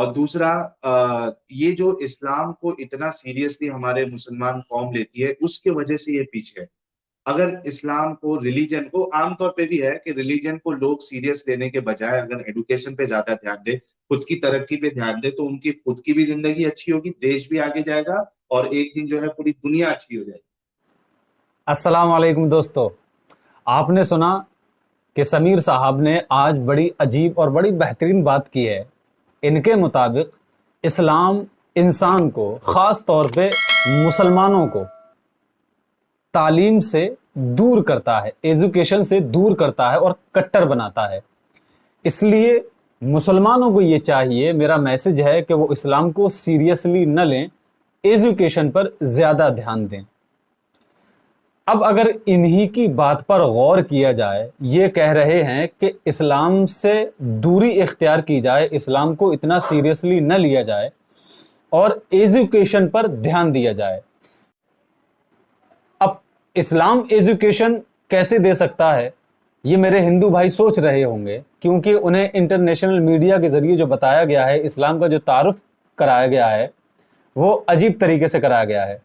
اور دوسرا یہ جو اسلام کو اتنا سیریسلی ہمارے مسلمان قوم لیتی ہے اس کی وجہ سے یہ پیچھے ہے۔ اگر اسلام کو، ریلیجن کو، عام طور پہ بھی ہے کہ ریلیجن کو لوگ سیریس لینے کے بجائے اگر ایڈوکیشن پہ زیادہ دھیان دے، خود کی ترقی پہ دھیان دے، تو ان کی خود کی بھی زندگی اچھی ہوگی، دیش بھی آگے جائے گا، اور ایک دن جو ہے پوری دنیا اچھی ہو جائے گی۔ السلام علیکم دوستو، آپ نے سنا کہ سمیر صاحب نے آج بڑی عجیب اور بڑی بہترین بات کی ہے۔ ان کے مطابق اسلام انسان کو، خاص طور پہ مسلمانوں کو، تعلیم سے دور کرتا ہے، ایجوکیشن سے دور کرتا ہے اور کٹر بناتا ہے۔ اس لیے مسلمانوں کو یہ چاہیے، میرا میسج ہے کہ وہ اسلام کو سیریسلی نہ لیں، ایجوکیشن پر زیادہ دھیان دیں۔ اب اگر انہی کی بات پر غور کیا جائے، یہ کہہ رہے ہیں کہ اسلام سے دوری اختیار کی جائے، اسلام کو اتنا سیریسلی نہ لیا جائے اور ایجوکیشن پر دھیان دیا جائے۔ اب اسلام ایجوکیشن کیسے دے سکتا ہے، یہ میرے ہندو بھائی سوچ رہے ہوں گے، کیونکہ انہیں انٹرنیشنل میڈیا کے ذریعے جو بتایا گیا ہے، اسلام کا جو تعارف کرایا گیا ہے، وہ عجیب طریقے سے کرایا گیا ہے۔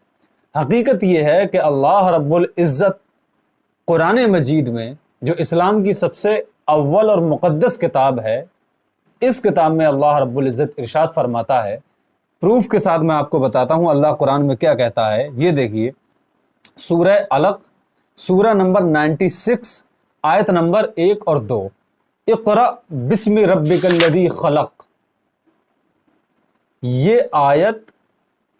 حقیقت یہ ہے کہ اللہ رب العزت قرآن مجید میں، جو اسلام کی سب سے اول اور مقدس کتاب ہے، اس کتاب میں اللہ رب العزت ارشاد فرماتا ہے، پروف کے ساتھ میں آپ کو بتاتا ہوں اللہ قرآن میں کیا کہتا ہے۔ یہ دیکھیے، سورہ علق، سورہ نمبر 96، آیت نمبر 1 اور 2، اقرأ بسم ربک الذی خلق۔ یہ آیت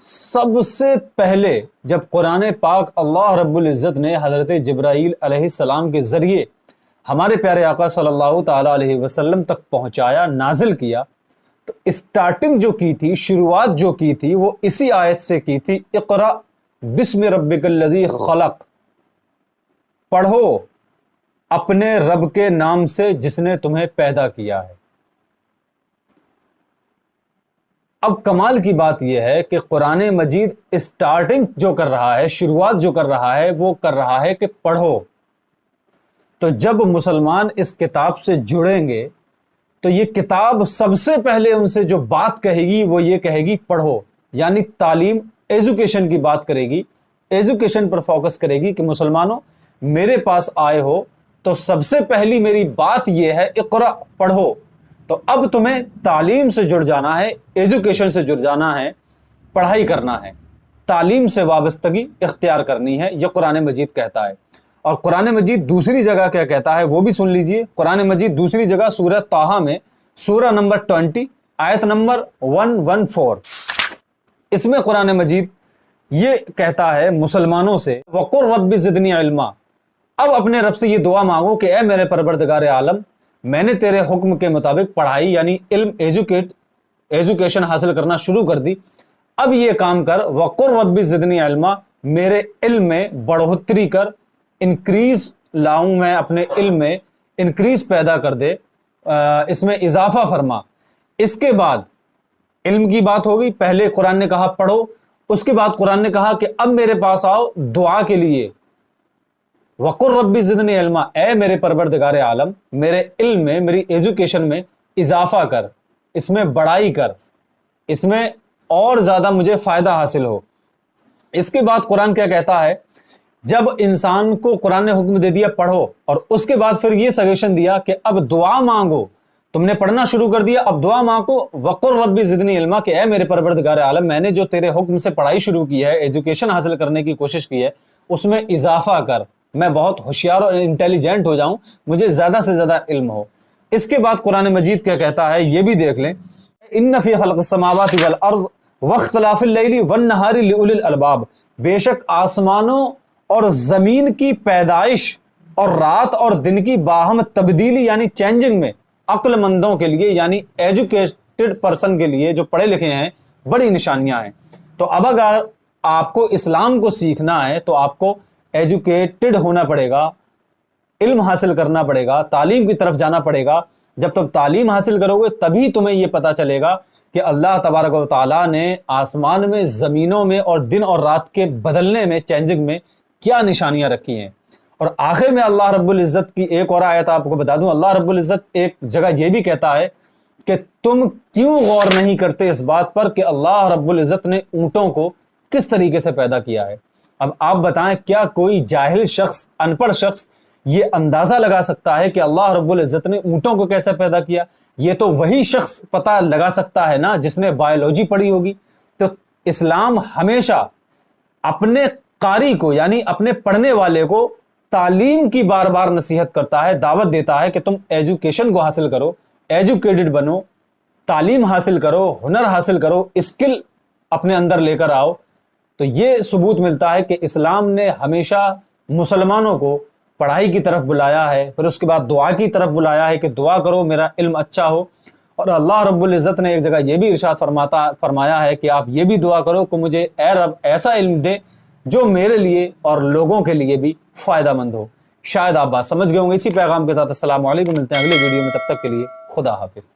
سب سے پہلے جب قرآن پاک اللہ رب العزت نے حضرت جبرائیل علیہ السلام کے ذریعے ہمارے پیارے آقا صلی اللہ تعالیٰ علیہ وسلم تک پہنچایا، نازل کیا، تو اسٹارٹنگ جو کی تھی، شروعات جو کی تھی، وہ اسی آیت سے کی تھی، اقرأ بسم ربک الذی خلق، پڑھو اپنے رب کے نام سے جس نے تمہیں پیدا کیا ہے۔ اب کمال کی بات یہ ہے کہ قرآن مجید اسٹارٹنگ جو کر رہا ہے، شروعات جو کر رہا ہے، وہ کر رہا ہے کہ پڑھو۔ تو جب مسلمان اس کتاب سے جڑیں گے تو یہ کتاب سب سے پہلے ان سے جو بات کہے گی وہ یہ کہے گی پڑھو، یعنی تعلیم، ایجوکیشن کی بات کرے گی، ایجوکیشن پر فوکس کرے گی کہ مسلمانوں میرے پاس آئے ہو تو سب سے پہلی میری بات یہ ہے، اقرأ، پڑھو۔ تو اب تمہیں تعلیم سے جڑ جانا ہے، ایجوکیشن سے جڑ جانا ہے، پڑھائی کرنا ہے، تعلیم سے وابستگی اختیار کرنی ہے، یہ قرآن مجید کہتا ہے۔ اور قرآن مجید دوسری جگہ کیا کہتا ہے وہ بھی سن لیجئے۔ قرآن مجید دوسری جگہ سورہ طٰہٰ میں، سورہ نمبر 20، آیت نمبر 114، اس میں قرآن مجید یہ کہتا ہے مسلمانوں سے، وَقُلْ رَبِّ زِدْنِي عِلْمًا، اب اپنے رب سے یہ دعا مانگو کہ اے میرے پروردگار عالم، میں نے تیرے حکم کے مطابق پڑھائی یعنی علم، ایجوکیشن حاصل کرنا شروع کر دی، اب یہ کام کر، وَقُلْ رَبِّ زِدْنِي عِلْمًا، میرے علم میں بڑھوتری کر، انکریز لاؤں میں اپنے علم میں، انکریز پیدا کر دے، اس میں اضافہ فرما۔ اس کے بعد علم کی بات ہوگی، پہلے قرآن نے کہا پڑھو، اس کے بعد قرآن نے کہا کہ اب میرے پاس آؤ دعا کے لیے، وَقُلْ رَبِّ زِدْنِي عِلْمًا، اے میرے پروردگار عالم، میرے علم میں، میری ایجوکیشن میں اضافہ کر، اس میں بڑائی کر، اس میں اور زیادہ مجھے فائدہ حاصل ہو۔ اس کے بعد قرآن کیا کہتا ہے، جب انسان کو قرآن نے حکم دے دیا پڑھو، اور اس کے بعد پھر یہ سجیشن دیا کہ اب دعا مانگو، تم نے پڑھنا شروع کر دیا، اب دعا مانگو، وَقُلْ رَبِّ زِدْنِي عِلْمًا، کہ اے میرے پروردگار عالم، میں نے جو تیرے حکم سے پڑھائی شروع کی ہے، ایجوکیشن حاصل کرنے کی کوشش کی ہے، اس میں اضافہ کر، میں بہت ہوشیار اور انٹیلیجنٹ ہو جاؤں، مجھے زیادہ سے زیادہ علم ہو۔ اس کے بعد قرآن مجید کیا کہتا ہے یہ بھی دیکھ لیں، اِنَّ فِي خَلْقِ السَّمَاوَاتِ وَالْأَرْضِ وَاخْتِلَافِ اللَّيْلِ وَالنَّهَارِ لِأُولِي الْأَلْبَابِ، بے شک آسمانوں اور زمین کی پیدائش اور رات اور دن کی باہم تبدیلی یعنی چینجنگ میں عقل مندوں کے لیے، یعنی ایجوکیٹڈ پرسن کے لیے جو پڑھے لکھے ہیں، بڑی نشانیاں ہیں۔ تو اب اگر آپ کو اسلام کو سیکھنا ہے تو آپ کو ایجوکیٹڈ ہونا پڑے گا، علم حاصل کرنا پڑے گا، تعلیم کی طرف جانا پڑے گا۔ جب تم تعلیم حاصل کرو گے تبھی تمہیں یہ پتہ چلے گا کہ اللہ تبارک و تعالیٰ نے آسمان میں، زمینوں میں اور دن اور رات کے بدلنے میں، چینجنگ میں کیا نشانیاں رکھی ہیں۔ اور آخر میں اللہ رب العزت کی ایک اور آیت آپ کو بتا دوں، اللہ رب العزت ایک جگہ یہ بھی کہتا ہے کہ تم کیوں غور نہیں کرتے اس بات پر کہ اللہ رب العزت نے اونٹوں کو کس طریقے سے پیدا کیا ہے؟ اب آپ بتائیں کیا کوئی جاہل شخص، ان پڑھ شخص یہ اندازہ لگا سکتا ہے کہ اللہ رب العزت نے اونٹوں کو کیسے پیدا کیا؟ یہ تو وہی شخص پتہ لگا سکتا ہے نا جس نے بایولوجی پڑھی ہوگی۔ تو اسلام ہمیشہ اپنے قاری کو، یعنی اپنے پڑھنے والے کو، تعلیم کی بار بار نصیحت کرتا ہے، دعوت دیتا ہے کہ تم ایجوکیشن کو حاصل کرو، ایجوکیٹڈ بنو، تعلیم حاصل کرو، ہنر حاصل کرو، اسکل اپنے اندر لے کر آؤ۔ تو یہ ثبوت ملتا ہے کہ اسلام نے ہمیشہ مسلمانوں کو پڑھائی کی طرف بلایا ہے، پھر اس کے بعد دعا کی طرف بلایا ہے کہ دعا کرو میرا علم اچھا ہو، اور اللہ رب العزت نے ایک جگہ یہ بھی ارشاد فرمایا ہے کہ آپ یہ بھی دعا کرو کہ مجھے اے رب ایسا علم دے جو میرے لیے اور لوگوں کے لیے بھی فائدہ مند ہو۔ شاید آپ بات سمجھ گئے ہوں گے۔ اسی پیغام کے ساتھ السلام علیکم، ملتے ہیں اگلے ویڈیو میں، تب تک کے لیے خدا حافظ۔